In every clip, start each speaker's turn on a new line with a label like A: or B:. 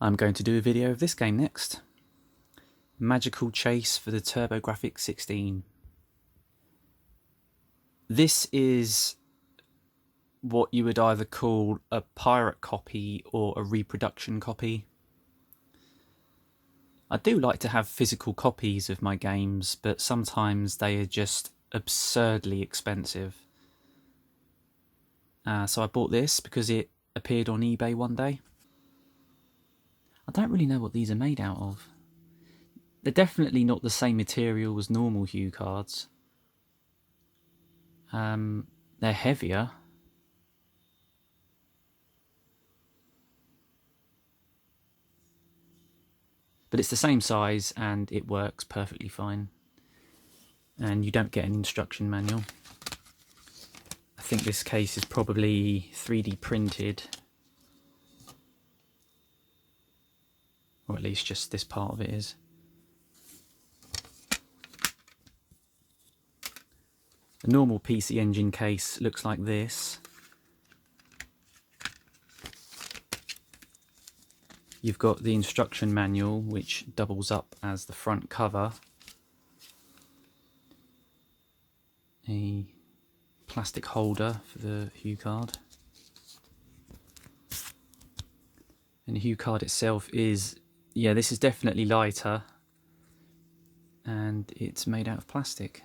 A: I'm going to do a video of this game next. Magical Chase for the TurboGrafx 16. This is what you would either call a pirate copy or a reproduction copy. I do like to have physical copies of my games, but sometimes they are just absurdly expensive. So I bought this because it appeared on eBay one day. I don't really know what these are made out of. They're definitely not the same material as normal Hue cards. They're heavier. But it's the same size and it works perfectly fine. And you don't get an instruction manual. I think this case is probably 3D printed. Or at least just this part of it is. A normal PC Engine case looks like this. You've got the instruction manual, which doubles up as the front cover. A plastic holder for the Hue card. And the Hue card itself is, yeah, this is definitely lighter. And it's made out of plastic.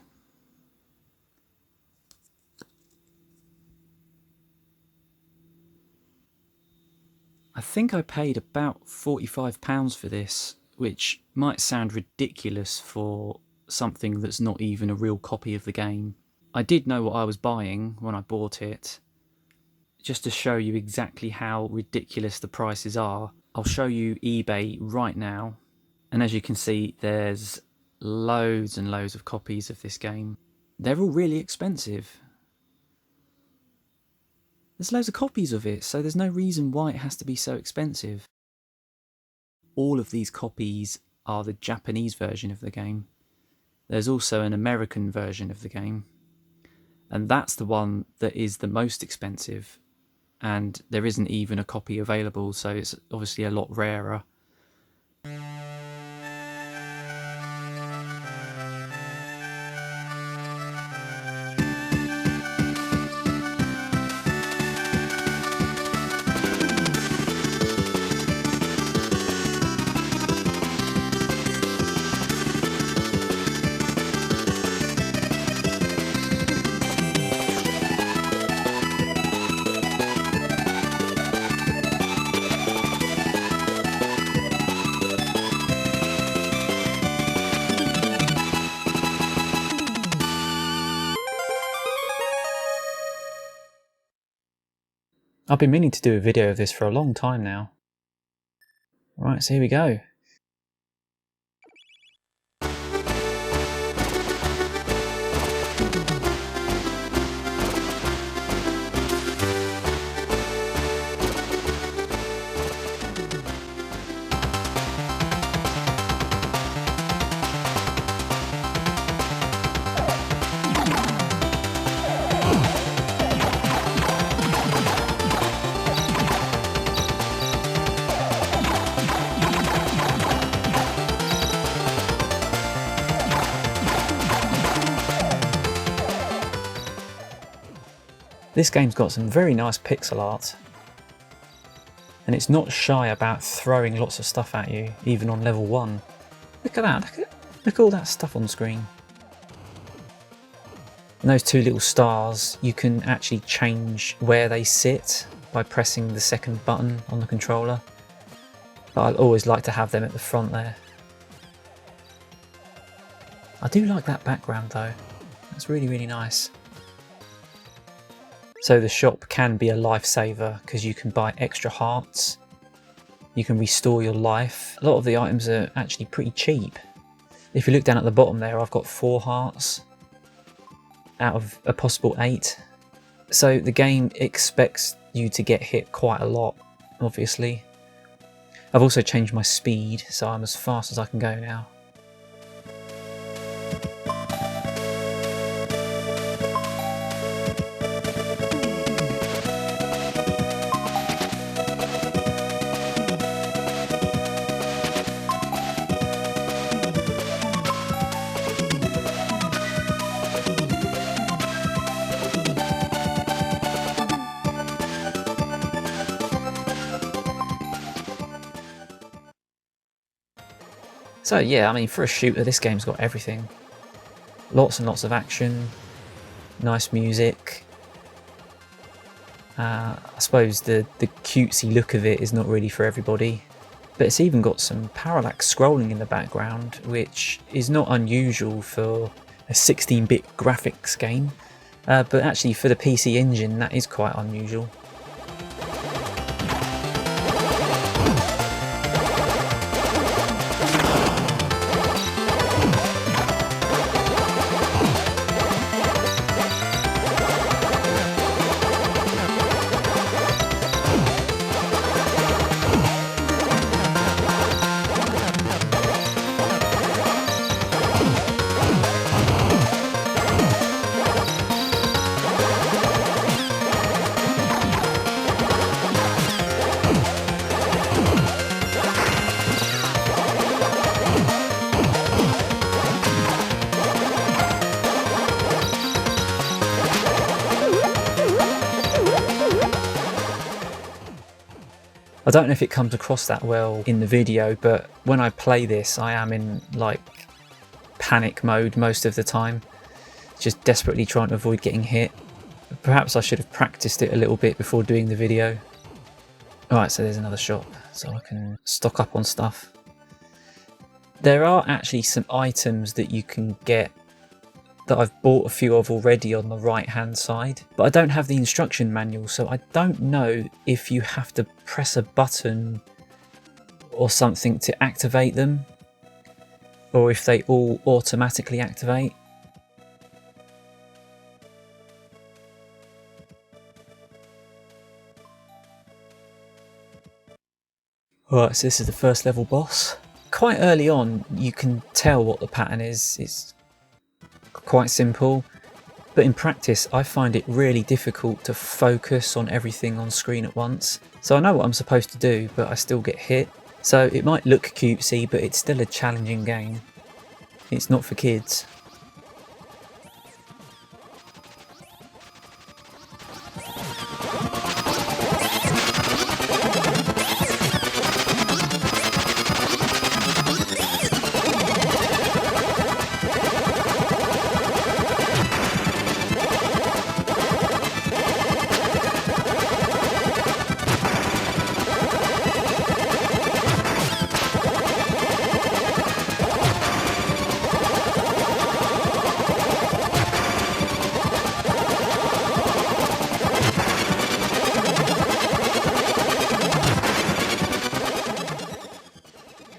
A: I think I paid about £45 for this, which might sound ridiculous for something that's not even a real copy of the game. I did know what I was buying when I bought it. Just to show you exactly how ridiculous the prices are, I'll show you eBay right now. And as you can see, there's loads and loads of copies of this game. They're all really expensive. There's loads of copies of it, so there's no reason why it has to be so expensive. All of these copies are the Japanese version of the game. There's also an American version of the game. And that's the one that is the most expensive. And there isn't even a copy available, so it's obviously a lot rarer. I've been meaning to do a video of this for a long time now. Right, so here we go. This game's got some very nice pixel art, and it's not shy about throwing lots of stuff at you, even on level 1. Look at that, look at all that stuff on screen. And those two little stars, you can actually change where they sit by pressing the second button on the controller. But I always like to have them at the front there. I do like that background though, that's really, really nice. So the shop can be a lifesaver because you can buy extra hearts, you can restore your life. A lot of the items are actually pretty cheap. If you look down at the bottom there, I've got 4 hearts out of a possible 8. So the game expects you to get hit quite a lot, obviously. I've also changed my speed, so I'm as fast as I can go now. So yeah, I mean, for a shooter, this game's got everything. Lots and lots of action, nice music. I suppose the cutesy look of it is not really for everybody, but it's even got some parallax scrolling in the background, which is not unusual for a 16-bit graphics game, but actually for the PC Engine that is quite unusual. I don't know if it comes across that well in the video, but when I play this, I am in like panic mode most of the time, just desperately trying to avoid getting hit. Perhaps I should have practiced it a little bit before doing the video. Alright, so there's another shop, so I can stock up on stuff. There are actually some items that you can get that I've bought a few of already on the right hand side, but I don't have the instruction manual, so I don't know if you have to press a button or something to activate them, or if they all automatically activate. Alright, so this is the first level boss. Quite early on you can tell what the pattern is. It's quite simple, but in practice I find it really difficult to focus on everything on screen at once. So I know what I'm supposed to do, but I still get hit. So it might look cutesy, but it's still a challenging game. It's not for kids.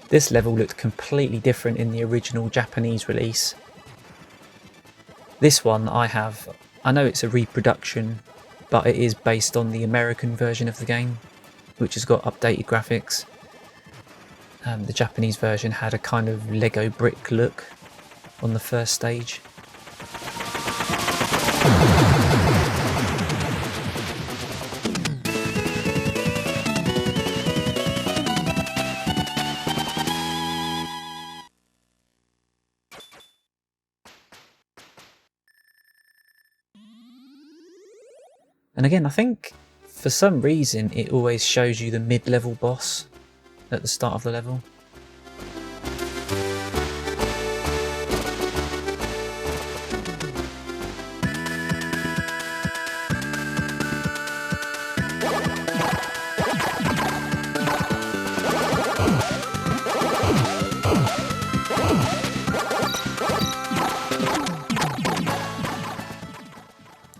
A: This level looked completely different in the original Japanese release. This one I know it's a reproduction, but it is based on the American version of the game, which has got updated graphics. The Japanese version had a kind of Lego brick look on the first stage. And again, I think for some reason it always shows you the mid-level boss at the start of the level.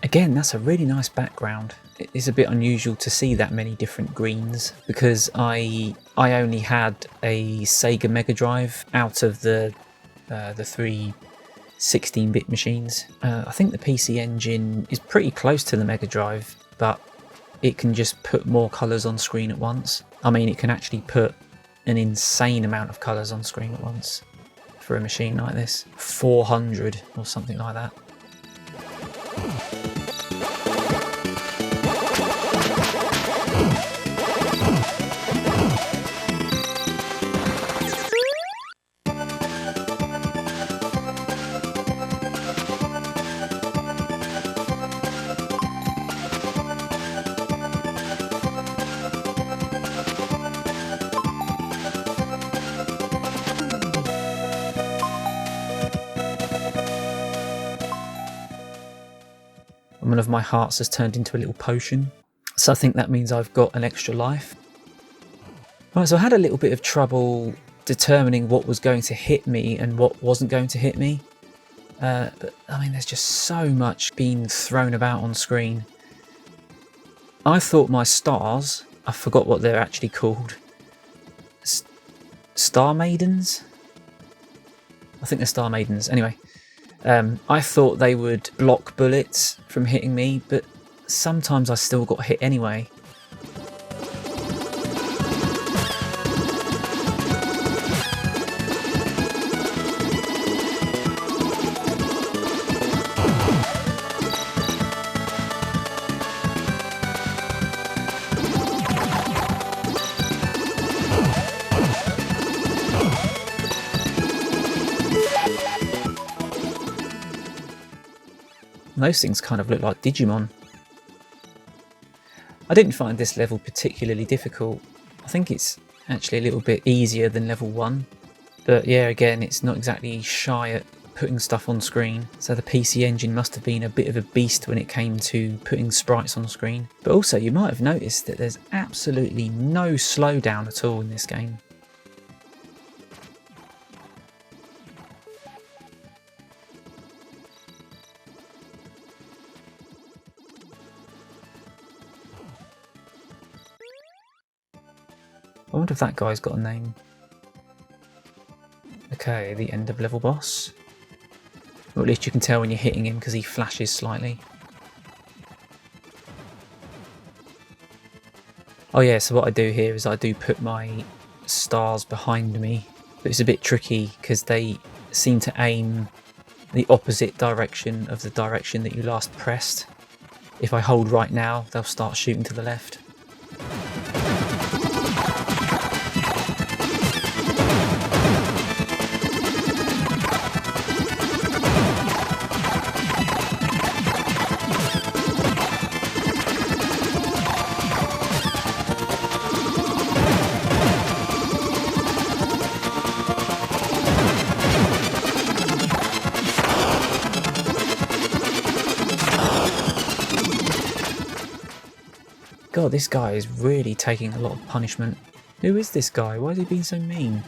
A: Again, that's a really nice background. It's a bit unusual to see that many different greens because I only had a Sega Mega Drive out of the three 16-bit machines. I think the PC Engine is pretty close to the Mega Drive, but it can just put more colours on screen at once. I mean, it can actually put an insane amount of colours on screen at once for a machine like this. 400 or something like that. and one of my hearts has turned into a little potion. So I think that means I've got an extra life. Right, so I had a little bit of trouble determining what was going to hit me and what wasn't going to hit me. But I mean, there's just so much being thrown about on screen. I thought my stars, I forgot what they're actually called. Star Maidens? I think they're Star Maidens. Anyway, I thought they would block bullets from hitting me, but sometimes I still got hit anyway. Those things kind of look like Digimon. I didn't find this level particularly difficult. I think it's actually a little bit easier than level 1. But yeah, again, it's not exactly shy at putting stuff on screen. So the PC Engine must have been a bit of a beast when it came to putting sprites on screen. But also, you might have noticed that there's absolutely no slowdown at all in this game. I wonder if that guy's got a name. Okay, the end of level boss. Or at least you can tell when you're hitting him because he flashes slightly. Oh yeah, so what I do here is I do put my stars behind me. But it's a bit tricky because they seem to aim the opposite direction of the direction that you last pressed. If I hold right now, they'll start shooting to the left. God, this guy is really taking a lot of punishment. Who is this guy? Why is he being so mean?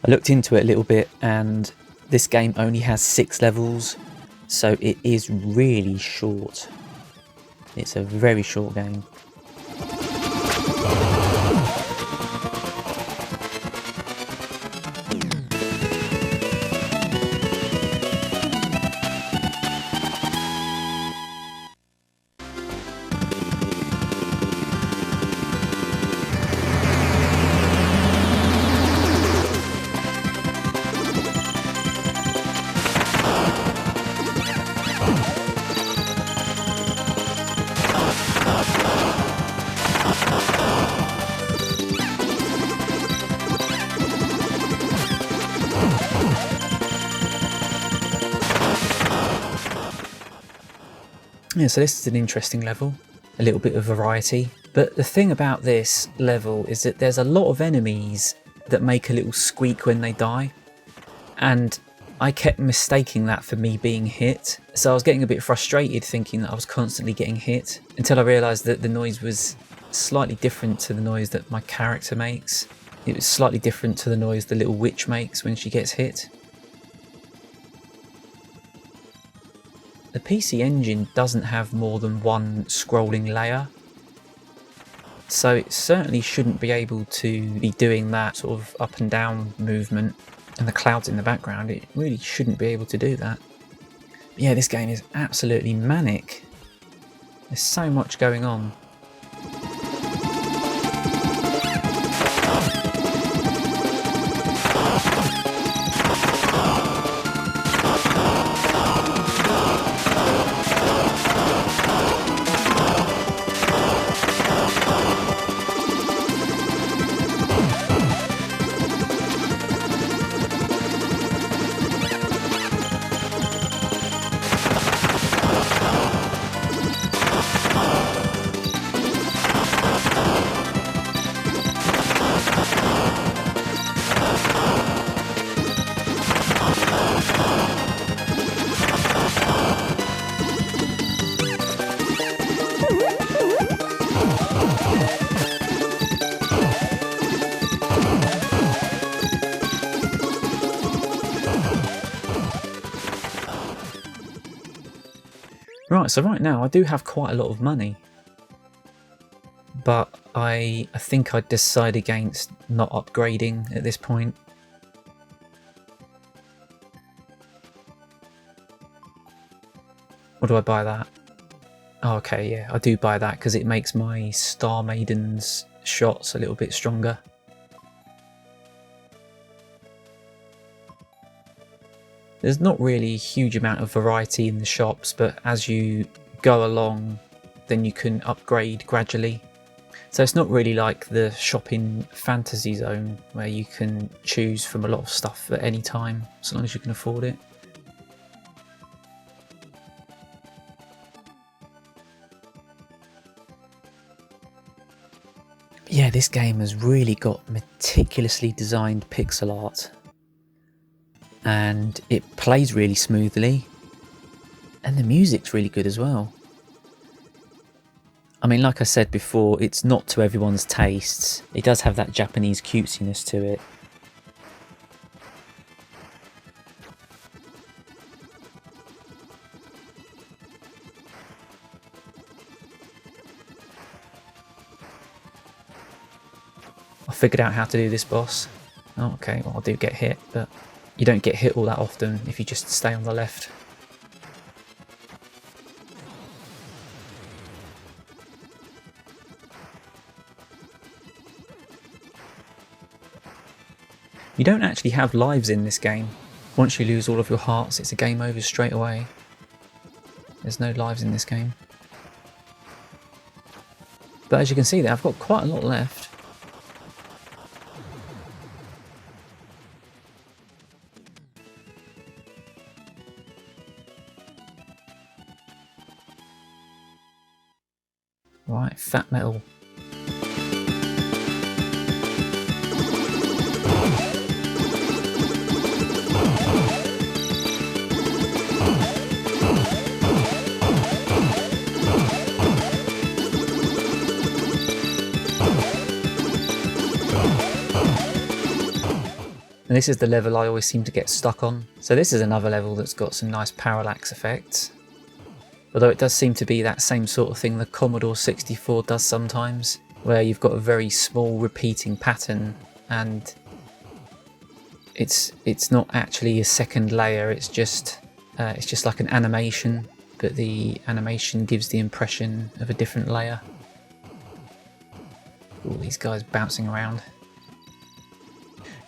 A: I looked into it a little bit and this game only has 6 levels, so it is really short. It's a very short game. Yeah, so this is an interesting level, a little bit of variety. But the thing about this level is that there's a lot of enemies that make a little squeak when they die. And I kept mistaking that for me being hit. So I was getting a bit frustrated thinking that I was constantly getting hit, until I realised that the noise was slightly different to the noise that my character makes. It was slightly different to the noise the little witch makes when she gets hit. The PC Engine doesn't have more than one scrolling layer, so it certainly shouldn't be able to be doing that sort of up and down movement, and the clouds in the background, it really shouldn't be able to do that. But yeah, this game is absolutely manic. There's so much going on. Right, so right now I do have quite a lot of money, but I think I'd decide against not upgrading at this point. Or do I buy that? Oh, okay, yeah, I do buy that because it makes my Star Maiden's shots a little bit stronger. There's not really a huge amount of variety in the shops, but as you go along, then you can upgrade gradually. So it's not really like the shop in Fantasy Zone where you can choose from a lot of stuff at any time, as long as you can afford it. Yeah, this game has really got meticulously designed pixel art. And it plays really smoothly. And the music's really good as well. I mean, like I said before, it's not to everyone's tastes. It does have that Japanese cutesiness to it. I figured out how to do this boss. Oh, okay, well I do get hit, but you don't get hit all that often if you just stay on the left. You don't actually have lives in this game. Once you lose all of your hearts, it's a game over straight away. There's no lives in this game. But as you can see there, I've got quite a lot left. Right, fat metal. And this is the level I always seem to get stuck on. So this is another level that's got some nice parallax effects. Although it does seem to be that same sort of thing the Commodore 64 does sometimes, where you've got a very small repeating pattern and it's not actually a second layer, it's just like an animation, but the animation gives the impression of a different layer. All these guys bouncing around.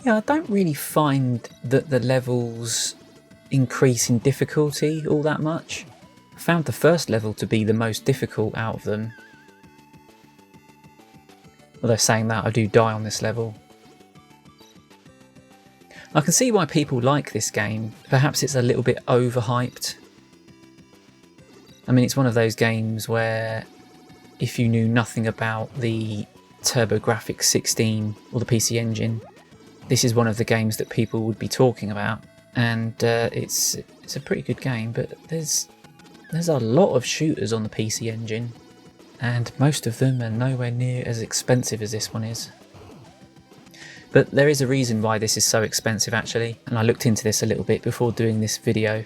A: Yeah, I don't really find that the levels increase in difficulty all that much. I found the first level to be the most difficult out of them. Although saying that, I do die on this level. I can see why people like this game. Perhaps it's a little bit overhyped. I mean, it's one of those games where if you knew nothing about the TurboGrafx 16 or the PC Engine, this is one of the games that people would be talking about. And it's a pretty good game, but there's a lot of shooters on the PC Engine, and most of them are nowhere near as expensive as this one is. But there is a reason why this is so expensive actually, and I looked into this a little bit before doing this video.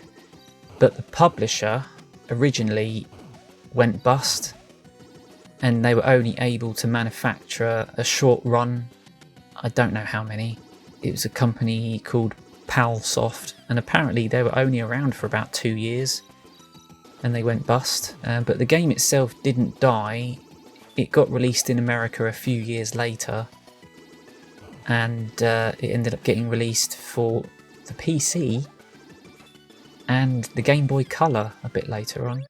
A: But the publisher originally went bust, and they were only able to manufacture a short run. I don't know how many. It was a company called PALSoft, and apparently they were only around for about 2 years. And they went bust, but the game itself didn't die. It got released in America a few years later, and it ended up getting released for the PC and the Game Boy Color a bit later on.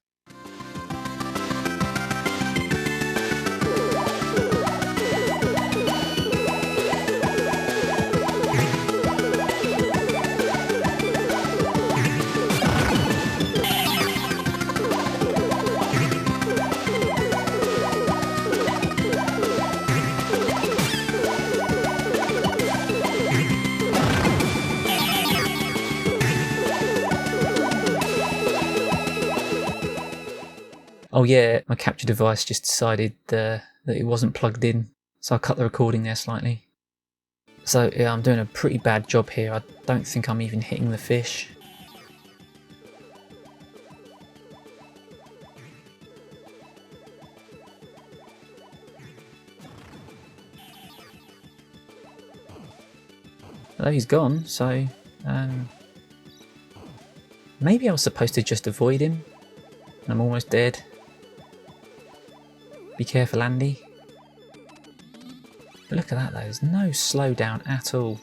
A: Oh yeah, my capture device just decided that it wasn't plugged in, so I cut the recording there slightly. So yeah, I'm doing a pretty bad job here. I don't think I'm even hitting the fish. Although he's gone, so maybe I was supposed to just avoid him. I'm almost dead. Be careful, Andy. But look at that though, there's no slowdown at all.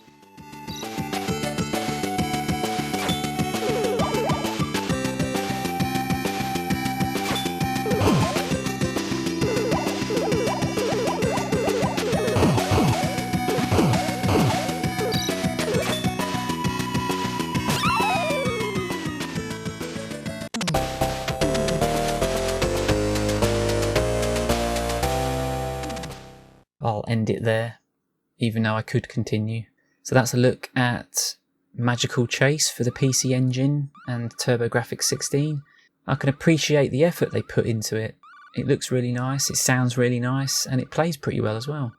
A: I'll end it there, even though I could continue. So that's a look at Magical Chase for the PC Engine and TurboGrafx 16. I can appreciate the effort they put into it. It looks really nice, it sounds really nice, and it plays pretty well as well.